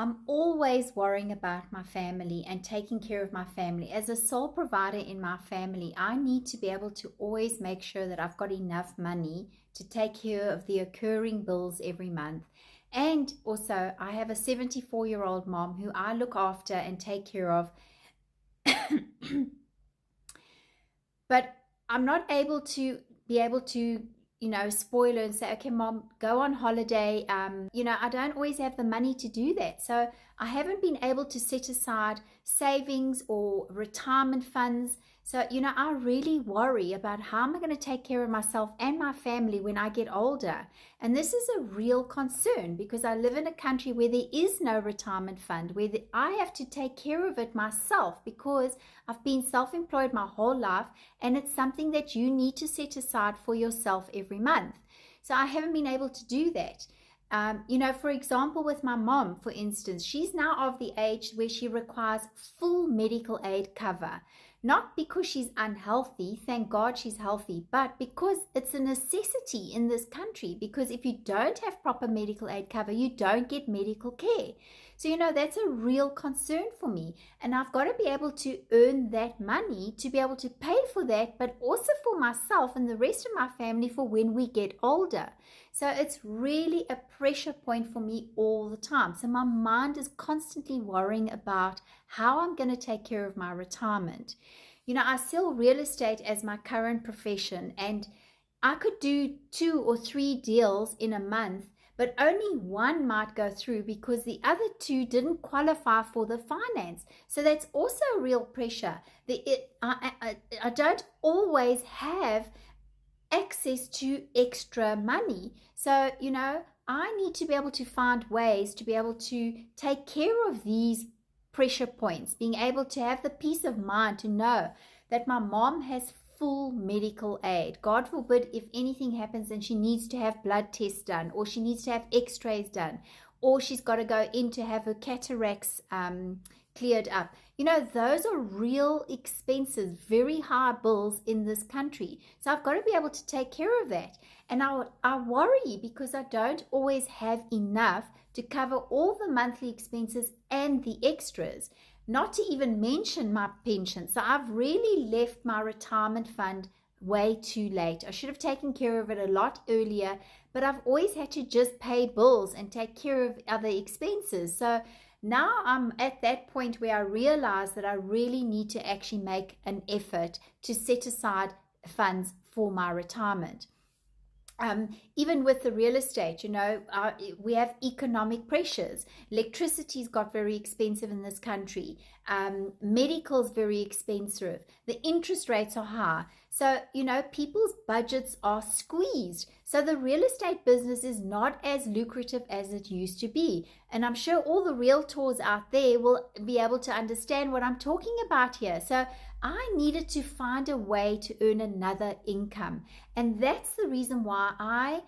I'm always worrying about my family and taking care of my family. As a sole provider in my family, I need to be able to always make sure that I've got enough money to take care of the occurring bills every month. And also, I have a 74-year-old mom who I look after and take care of. But I'm not able to spoil her and say, okay, mom, go on holiday. I don't always have the money to do that. So I haven't been able to set aside savings or retirement funds. So, I really worry about how am I going to take care of myself and my family when I get older. And this is a real concern because I live in a country where there is no retirement fund, where I have to take care of it myself because I've been self-employed my whole life, and it's something that you need to set aside for yourself every month. So I haven't been able to do that. For example, with my mom, for instance, she's now of the age where she requires full medical aid cover. Not because she's unhealthy, thank God she's healthy, but because it's a necessity in this country. Because if you don't have proper medical aid cover, you don't get medical care. So, that's a real concern for me. And I've got to be able to earn that money to be able to pay for that, but also for myself and the rest of my family for when we get older. So it's really a pressure point for me all the time. So my mind is constantly worrying about how I'm going to take care of my retirement. I sell real estate as my current profession, and I could do 2 or 3 deals in a month, but only one might go through because the other two didn't qualify for the finance. So that's also a real pressure. I don't always have access to extra money. So, I need to be able to find ways to be able to take care of these pressure points, being able to have the peace of mind to know that my mom has full medical aid. God forbid if anything happens and she needs to have blood tests done, or she needs to have x-rays done, or she's got to go in to have her cataracts cleared up. Those are real expenses, very high bills in this country. So I've got to be able to take care of that. And I worry because I don't always have enough to cover all the monthly expenses and the extras, not to even mention my pension. So I've really left my retirement fund way too late. I should have taken care of it a lot earlier, but I've always had to just pay bills and take care of other expenses. So now I'm at that point where I realize that I really need to actually make an effort to set aside funds for my retirement. Even with the real estate, we have economic pressures. Electricity's got very expensive in this country. Medical's very expensive. The interest rates are high. So, people's budgets are squeezed. So the real estate business is not as lucrative as it used to be. And I'm sure all the realtors out there will be able to understand what I'm talking about here. So I needed to find a way to earn another income. And that's the reason why I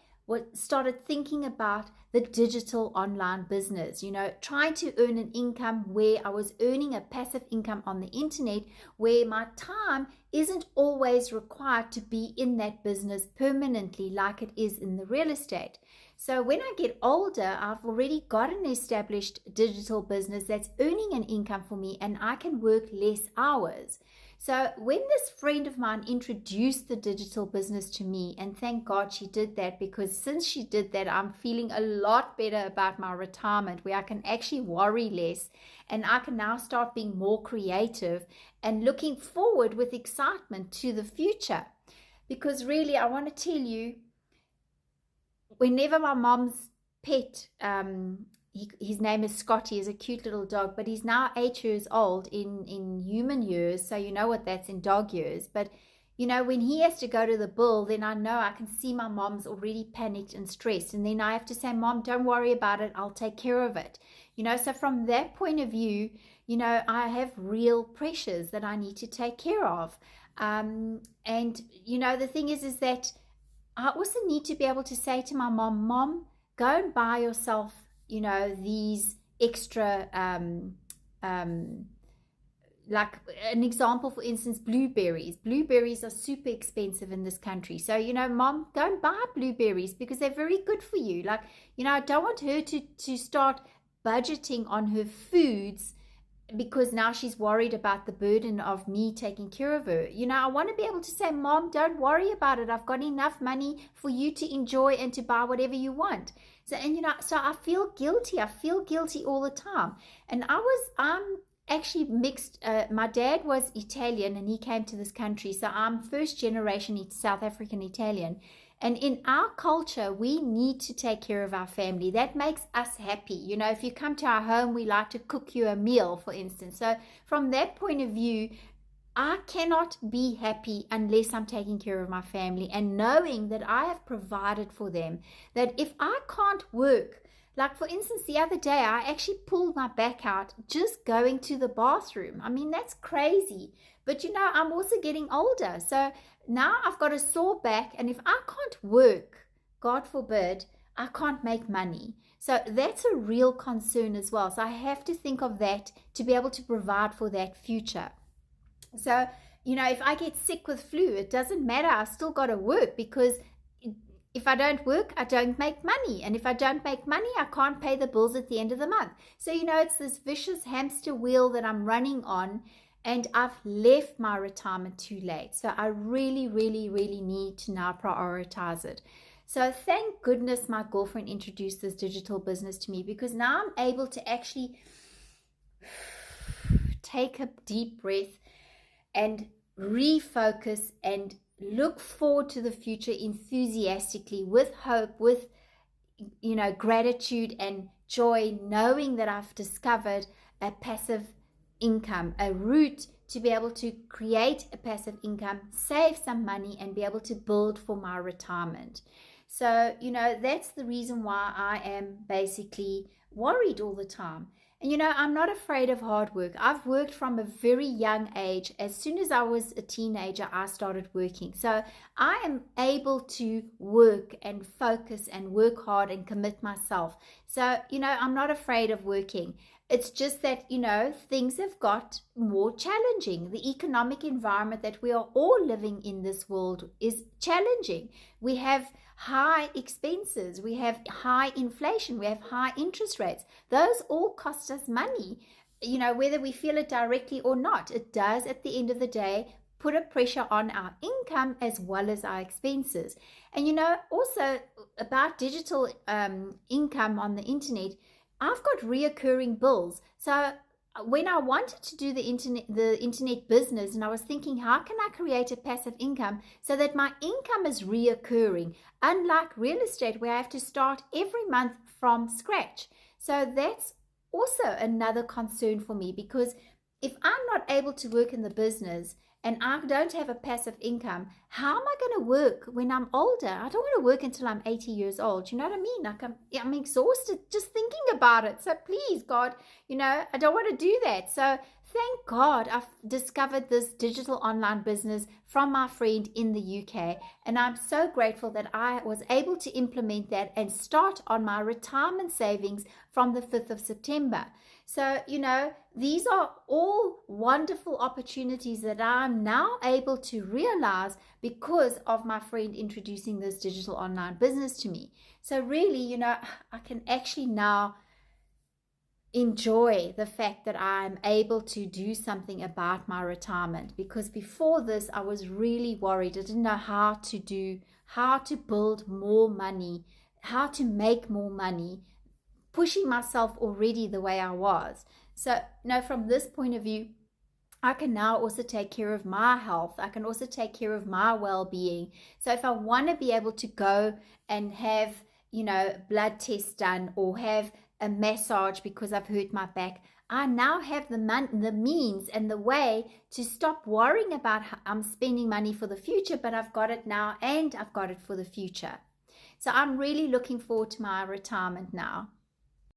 started thinking about the digital online business, trying to earn an income where I was earning a passive income on the internet, where my time isn't always required to be in that business permanently like it is in the real estate. So when I get older, I've already got an established digital business that's earning an income for me, and I can work less hours. So when this friend of mine introduced the digital business to me, and thank God she did that, because since she did that, I'm feeling a lot better about my retirement, where I can actually worry less, and I can now start being more creative and looking forward with excitement to the future. Because really, I want to tell you, whenever my mom's pet, his name is Scotty, is a cute little dog, but he's now 8 years old in human years, so you know what that's in dog years. But when he has to go to the bull, then I know I can see my mom's already panicked and stressed, and then I have to say, Mom, don't worry about it, I'll take care of it. So from that point of view, I have real pressures that I need to take care of. And the thing is that I also need to be able to say to my mom, go and buy yourself these extra, like an example, for instance, blueberries. Blueberries are super expensive in this country. So, Mom, go and buy blueberries because they're very good for you. Like, I don't want her to start budgeting on her foods because now she's worried about the burden of me taking care of her. I want to be able to say, Mom, don't worry about it. I've got enough money for you to enjoy and to buy whatever you want. So I feel guilty. I feel guilty all the time. And I'm actually mixed. My dad was Italian and he came to this country. So I'm first generation South African Italian. And in our culture, we need to take care of our family. That makes us happy. If you come to our home, we like to cook you a meal, for instance. So from that point of view, I cannot be happy unless I'm taking care of my family and knowing that I have provided for them. That if I can't work, like for instance, the other day, I actually pulled my back out just going to the bathroom. I mean, that's crazy. But I'm also getting older. So now I've got a sore back, and if I can't work, God forbid, I can't make money. So that's a real concern as well. So I have to think of that to be able to provide for that future. So, if I get sick with flu, it doesn't matter. I still got to work, because if I don't work, I don't make money. And if I don't make money, I can't pay the bills at the end of the month. So, it's this vicious hamster wheel that I'm running on. And I've left my retirement too late. So I really, really, really need to now prioritize it. So thank goodness my girlfriend introduced this digital business to me, because now I'm able to actually take a deep breath and refocus and look forward to the future enthusiastically, with hope, with gratitude and joy, knowing that I've discovered a passive income, a route to be able to create a passive income, save some money, and be able to build for my retirement. So, that's the reason why I am basically worried all the time. And, I'm not afraid of hard work. I've worked from a very young age. As soon as I was a teenager, I started working. So I am able to work and focus and work hard and commit myself. So, I'm not afraid of working. It's just that, things have got more challenging. The economic environment that we are all living in this world is challenging. We have high expenses, we have high inflation, we have high interest rates. Those all cost us money, whether we feel it directly or not. It does, at the end of the day, put a pressure on our income as well as our expenses. And, also about digital income on the internet, I've got reoccurring bills. So when I wanted to do the internet business, and I was thinking, how can I create a passive income so that my income is reoccurring, unlike real estate where I have to start every month from scratch. So that's also another concern for me, because if I'm not able to work in the business and I don't have a passive income, how am I going to work when I'm older? I don't want to work until I'm 80 years old. You know what I mean? Like I'm exhausted just thinking about it. So please, God, I don't want to do that. So thank God I've discovered this digital online business from my friend in the UK. And I'm so grateful that I was able to implement that and start on my retirement savings from the 5th of September. So, these are all wonderful opportunities that I'm now able to realize because of my friend introducing this digital online business to me. So really, I can actually now enjoy the fact that I'm able to do something about my retirement, because before this, I was really worried. I didn't know how to build more money, how to make more money, pushing myself already the way I was. So from this point of view, I can now also take care of my health. I can also take care of my well-being. So if I want to be able to go and have, blood tests done or have a massage because I've hurt my back, I now have the means and the way to stop worrying about how I'm spending money for the future, but I've got it now and I've got it for the future. So I'm really looking forward to my retirement now.